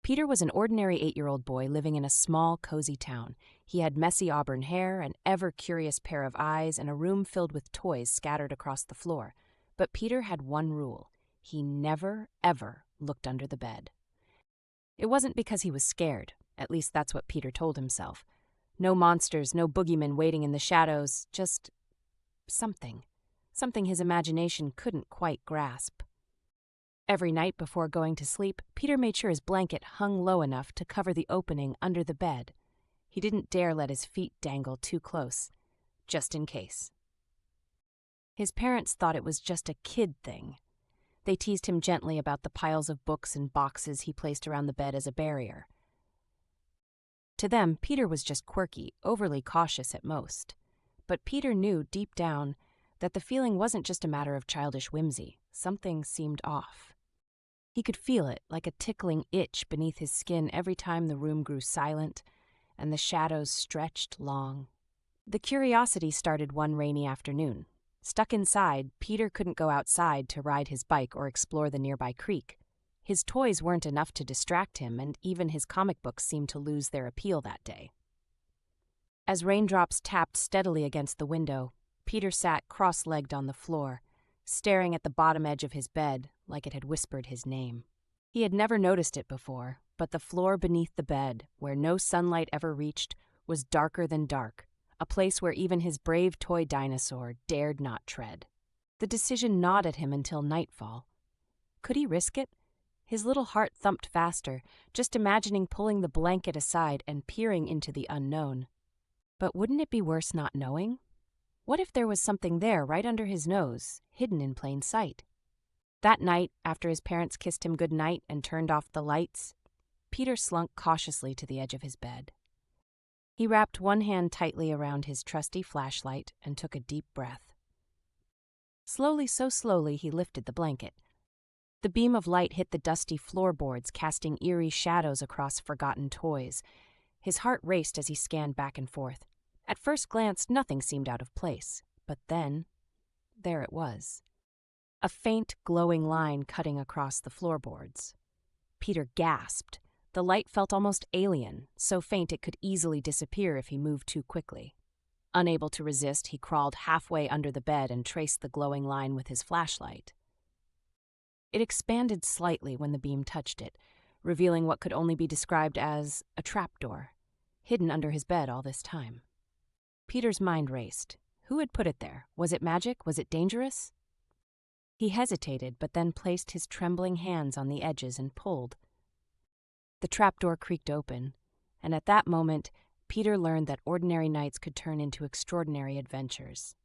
Peter was an ordinary 8-year-old boy living in a small, cozy town. He had messy auburn hair, an ever-curious pair of eyes, and a room filled with toys scattered across the floor. But Peter had one rule. He never, ever looked under the bed. It wasn't because he was scared. At least that's what Peter told himself. No monsters, no boogeymen waiting in the shadows, just something. Something his imagination couldn't quite grasp. Every night before going to sleep, Peter made sure his blanket hung low enough to cover the opening under the bed. He didn't dare let his feet dangle too close, just in case. His parents thought it was just a kid thing. They teased him gently about the piles of books and boxes he placed around the bed as a barrier. To them, Peter was just quirky, overly cautious at most. But Peter knew deep down that the feeling wasn't just a matter of childish whimsy. Something seemed off. He could feel it, like a tickling itch beneath his skin every time the room grew silent and the shadows stretched long. The curiosity started one rainy afternoon. Stuck inside, Peter couldn't go outside to ride his bike or explore the nearby creek. His toys weren't enough to distract him, and even his comic books seemed to lose their appeal that day. As raindrops tapped steadily against the window, Peter sat cross-legged on the floor, staring at the bottom edge of his bed like it had whispered his name. He had never noticed it before, but the floor beneath the bed, where no sunlight ever reached, was darker than dark, a place where even his brave toy dinosaur dared not tread. The decision gnawed at him until nightfall. Could he risk it? His little heart thumped faster, just imagining pulling the blanket aside and peering into the unknown. But wouldn't it be worse not knowing? What if there was something there right under his nose, hidden in plain sight? That night, after his parents kissed him goodnight and turned off the lights, Peter slunk cautiously to the edge of his bed. He wrapped one hand tightly around his trusty flashlight and took a deep breath. Slowly, so slowly, he lifted the blanket. The beam of light hit the dusty floorboards, casting eerie shadows across forgotten toys. His heart raced as he scanned back and forth. At first glance, nothing seemed out of place, but then, there it was. A faint, glowing line cutting across the floorboards. Peter gasped. The light felt almost alien, so faint it could easily disappear if he moved too quickly. Unable to resist, he crawled halfway under the bed and traced the glowing line with his flashlight. It expanded slightly when the beam touched it, revealing what could only be described as a trapdoor, hidden under his bed all this time. Peter's mind raced. Who had put it there? Was it magic? Was it dangerous? He hesitated, but then placed his trembling hands on the edges and pulled. The trapdoor creaked open, and at that moment, Peter learned that ordinary nights could turn into extraordinary adventures.